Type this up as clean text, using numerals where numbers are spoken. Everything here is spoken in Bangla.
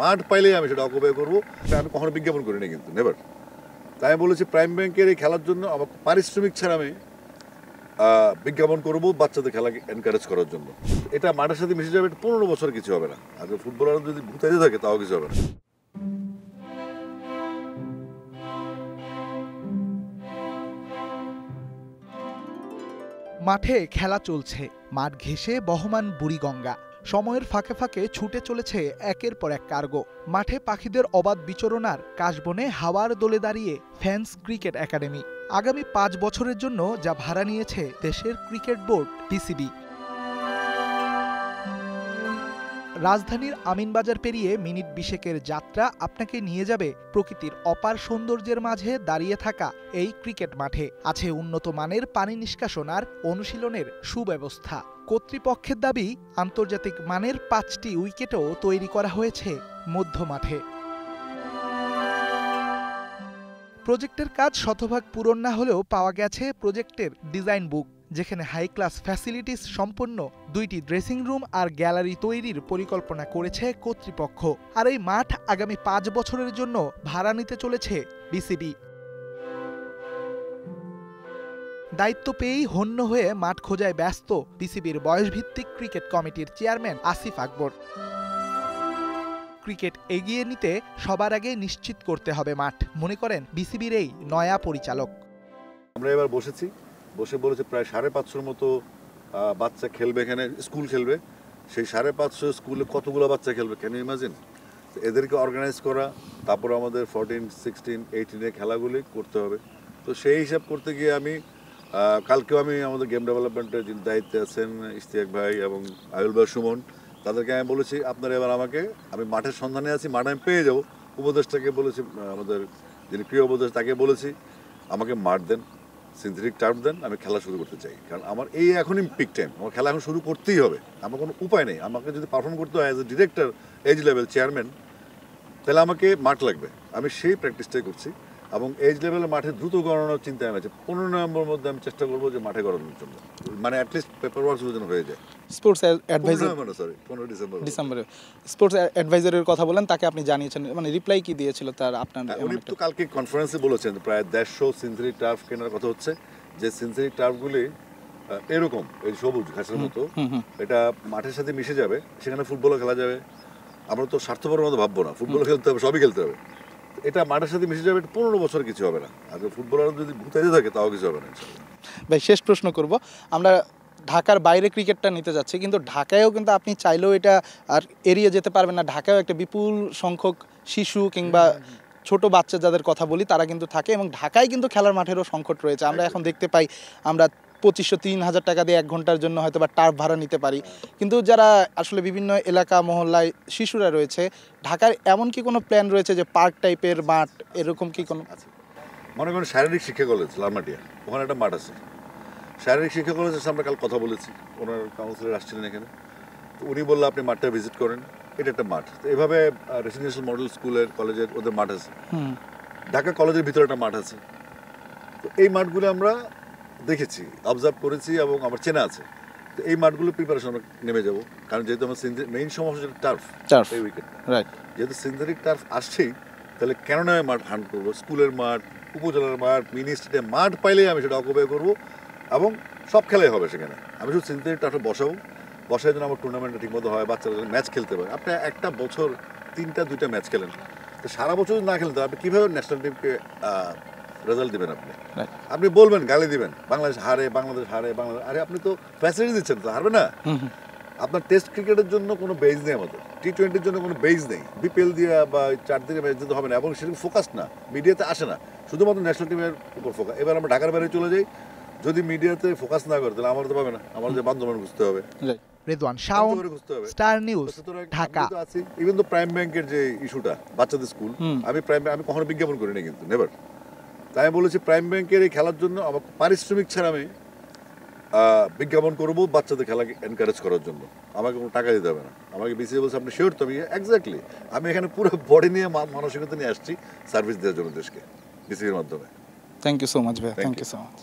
মাঠ পাইলেই আমি সেটা অকুপাই করবো। আমি কখনো বিজ্ঞাপন করি না, কিন্তু নেভার। তাই আমি বলেছি প্রাইম ব্যাংকের এই খেলার জন্য আমার পারিশ্রমিক ছাড়া আমি বিজ্ঞাপন করবো বাচ্চাদের খেলা এনকারেজ করার জন্য। এটা মাঠের সাথে মিশে যাবে, 15 বছর কিছু হবে না। আর ফুটবলার যদি ভূতাইতে থাকে তাও কিছু হবে না। মাঠে খেলা চলছে, মাঠ ঘেঁষে বহমান বুড়িগঙ্গা। সময়ের ফাঁকে ফাঁকে ছুটে চলেছে একের পর এক কার্গো। মাঠে পাখিদের অবাধ বিচরণার কাশবনে হাওয়ার দোলে দাঁড়িয়ে ফ্যান্স ক্রিকেট একাডেমি। আগামী 5 বছরের জন্য যা ভাড়া নিয়েছে দেশের ক্রিকেট বোর্ড বিসিবি। রাজধানীর আমিনবাজার পেরিয়ে মিনিট 20-এর যাত্রা আপনাকে নিয়ে যাবে প্রকৃতির অপার সৌন্দর্যের মাঝে দাঁড়িয়ে থাকা এই ক্রিকেট মাঠে। আছে উন্নত মানের পানি নিষ্কাশন আর অনুশীলনের সুব্যবস্থা। কর্তৃপক্ষের দাবি, আন্তর্জাতিক মানের 5টি উইকেটও তৈরি করা হয়েছে মধ্য মাঠে। প্রজেক্টের কাজ শতভাগ পূরণ না হলেও পাওয়া গেছে প্রজেক্টের ডিজাইন বুক, যেখানে হাই ক্লাস ফ্যাসিলিটিস সম্পন্ন 2টি ড্রেসিং রুম আর গ্যালারি তৈরির পরিকল্পনা করেছে কর্তৃপক্ষ। আর এই মাঠ আগামী 5 বছরের জন্য ভাড়া নিতে চলেছে বিসিবি। দায়িত্ব পেয়েই হন্য হয়ে মাঠ খোঁজায় ব্যস্ত বিসিবির বয়সভিত্তিক ক্রিকেট কমিটির চেয়ারম্যান আসিফ আকবর। ক্রিকেট এগিয়ে নিতে সবার আগে নিশ্চিত করতে হবে মাঠ, মনে করেন বিসিবির এই নয়া পরিচালক। আমরা এবার বসে বলেছে প্রায় 550 মতো বাচ্চা খেলবে এখানে, স্কুল খেলবে। সেই 550 স্কুলে কতগুলো বাচ্চা খেলবে, ক্যান ইউ ইমাজিন? এদেরকে অর্গানাইজ করা, তারপর আমাদের 14, 16, 18 খেলাগুলি করতে হবে। তো সেই হিসাব করতে গিয়ে আমি কালকেও আমি আমাদের গেম ডেভেলপমেন্টের যিনি দায়িত্বে আছেন ইশতিয়াক ভাই এবং আয়ুল ভাই, সুমন, তাদেরকে আমি বলেছি আপনারা এবার আমি মাঠের সন্ধানে আছি, মাঠ আমি পেয়ে যাবো। উপদেশটাকে বলেছি, আমাদের যিনি প্রিয় উপদেশ তাকে বলেছি আমাকে মাঠ দেন, সিনথেটিক টার্ফ দেন, আমি খেলা শুরু করতে চাই। কারণ আমার এই এখনই পিক টাইম, আমার খেলা এখন শুরু করতেই হবে। আমার কোনো উপায় নেই। আমাকে যদি পারফর্ম করতে হয় as a director, as level chairman, তাহলে আমাকে মাঠ লাগবে। আমি সেই প্র্যাকটিসটাই করছি এবং এজ লেভেলের মাঠে দ্রুত গণনার চিন্তায় আছে। 15 নভেম্বরের মধ্যে আমি চেষ্টা করবো যে মাঠে গড়ানোর জন্য, মানে অ্যাটলিস্ট পেপার ওয়ার্ক যেন হয়ে যায়। স্পোর্টস অ্যাডভাইজার, 15 ডিসেম্বরে স্পোর্টস অ্যাডভাইজারের কথা বলেন, তাকে আপনি জানিয়েছেন, মানে রিপ্লাই কি দিয়েছিল তার? আপনার উনি তো কালকে কনফারেন্সে বলেছেন প্রায় 150 সিনথেটিক টার্ফ কেনার কথা হচ্ছে, যে সিনথেটিক টার্ফগুলি এরকম এই সবুজ ঘাসের মতো, এটা মাঠের সাথে মিশে যাবে, সেখানে ফুটবলও খেলা যাবে। আমরা তো স্বার্থপরের মতো ভাববো না, ফুটবল খেলতে হবে, সবই খেলতে হবে। এটা মাঠের সাথে মিশে যাবে, 15 বছর কিছু হবে না। আর ফুটবলার যদি ভূতাইতে থাকে তাও কিছু হবে না। ভাই, শেষ প্রশ্ন করব, আমরা ঢাকার বাইরে ক্রিকেটটা নিতে যাচ্ছি, কিন্তু ঢাকায়ও কিন্তু আপনি চাইলেও এটা আর এড়িয়ে যেতে পারবেন না। ঢাকায়ও একটা বিপুল সংখ্যক শিশু কিংবা ছোট বাচ্চা যাদের কথা বলি তারা কিন্তু থাকে, এবং ঢাকায় কিন্তু খেলার মাঠেরও সংকট রয়েছে। আমরা এখন দেখতে পাই আমরা 2500-3000 টাকা দিয়ে 1 ঘন্টার জন্য হয়তো বা টার্ফ ভাড়া নিতে পারি, কিন্তু যারা আসলে বিভিন্ন এলাকা মহল্লায় শিশুরা রয়েছে, ঢাকার এমন কি কোনো প্ল্যান রয়েছে যে পার্ক টাইপের মাঠ, এরকম কি কোনো আছে? মনে করেন শারীরিক শিক্ষা কলেজ লালমাটিয়া, ওখানে একটা মাঠ আছে। শারীরিক শিক্ষা কলেজের সাথে আমরা কাল কথা বলেছি, ওনার কাউন্সিলর আসছিলেন এখানে, তো উনি বললো আপনি মাঠটা ভিজিট করেন, এটা একটা মাঠ। তো এভাবে রেসিডেন্সিয়াল মডেল স্কুলের, কলেজের ওদের মাঠ আছে। ঢাকা কলেজের ভিতরে একটা মাঠ আছে। তো এই মাঠগুলো আমরা দেখেছি, অবজার্ভ করেছি এবং আমার চেনা আছে। তো এই মাঠগুলো প্রিপারেশন আমরা নেমে যাবো, কারণ যেহেতু আমার মেইন সমস্যা টার্ফ, এই উইকেট, রাইট। যেহেতু সিনথেটিক টার্ফ আসছেই, তাহলে কেন না মাঠ হান্ট করবো, স্কুলের মাঠ, উপজেলার মাঠ, মিনি স্টেডিয়াম, মাঠ পাইলেই আমি সেটা অকুপাই করবো এবং সব খেলাই হবে সেখানে। আমি শুধু সিনথেটিক টার্ফে বসাই যেন আমার টুর্নামেন্টটা ঠিকমতো হয়, বাচ্চারা যেন ম্যাচ খেলতে পারে। আপনি একটা বছর 3-2টা ম্যাচ খেলেন, তো সারা বছর যদি না খেলেন আপনি কীভাবে ন্যাশনাল টিমকে রেজাল্ট দেবেন? আপনি বলবেন, গালি দিবেন, বাংলাদেশ হারে, আরে আপনি তো ফ্যাসিলিটি দিচ্ছেন, তো হারবে না। আপনার টেস্ট ক্রিকেটের জন্য কোনো বেজ নেই, আমাদের T20-র জন্য কোনো বেজ নেই। বিপিএল দিয়ে বা 4 দিনের ম্যাচ দিতে হবে না, এবং সেরকম ফোকাস না, মিডিয়াতে আসে না, শুধুমাত্র ন্যাশনাল টিমের উপর ফোকাস। এবার আমরা ঢাকার বাইরে চলে যাই, যদি মিডিয়াতে ফোকাস না করে তাহলে আমার তো পাবে না, আমার যে বান্ধবান বুঝতে হবে। Redwan Shaon, star news, Dhaka. Even তো প্রাইম ব্যাংকের যে ইস্যুটা, বাচ্চাদের স্কুল, আমি কখনো বিজ্ঞাপন করি না, কিন্তু নেভার। তাই আমি বলেছি প্রাইম ব্যাংকের এই খেলার জন্য আমার পারিশ্রমিক ছাড়া আমি বিজ্ঞাপন করবো বাচ্চাদের খেলা এনকারেজ করার জন্য। আমাকে কোনো টাকা দিতে হবে না। আমাকে বিসিবি বলছে আপনি শিওর? তো আমি এক্স্যাক্টলি, আমি এখানে পুরো বডি নিয়ে, মানসিকতা নিয়ে আসছি সার্ভিস দেওয়ার জন্য দেশকে, বিসিবির মাধ্যমে। থ্যাংক ইউ সো মাচ ভাই, থ্যাংক ইউ সো মাচ।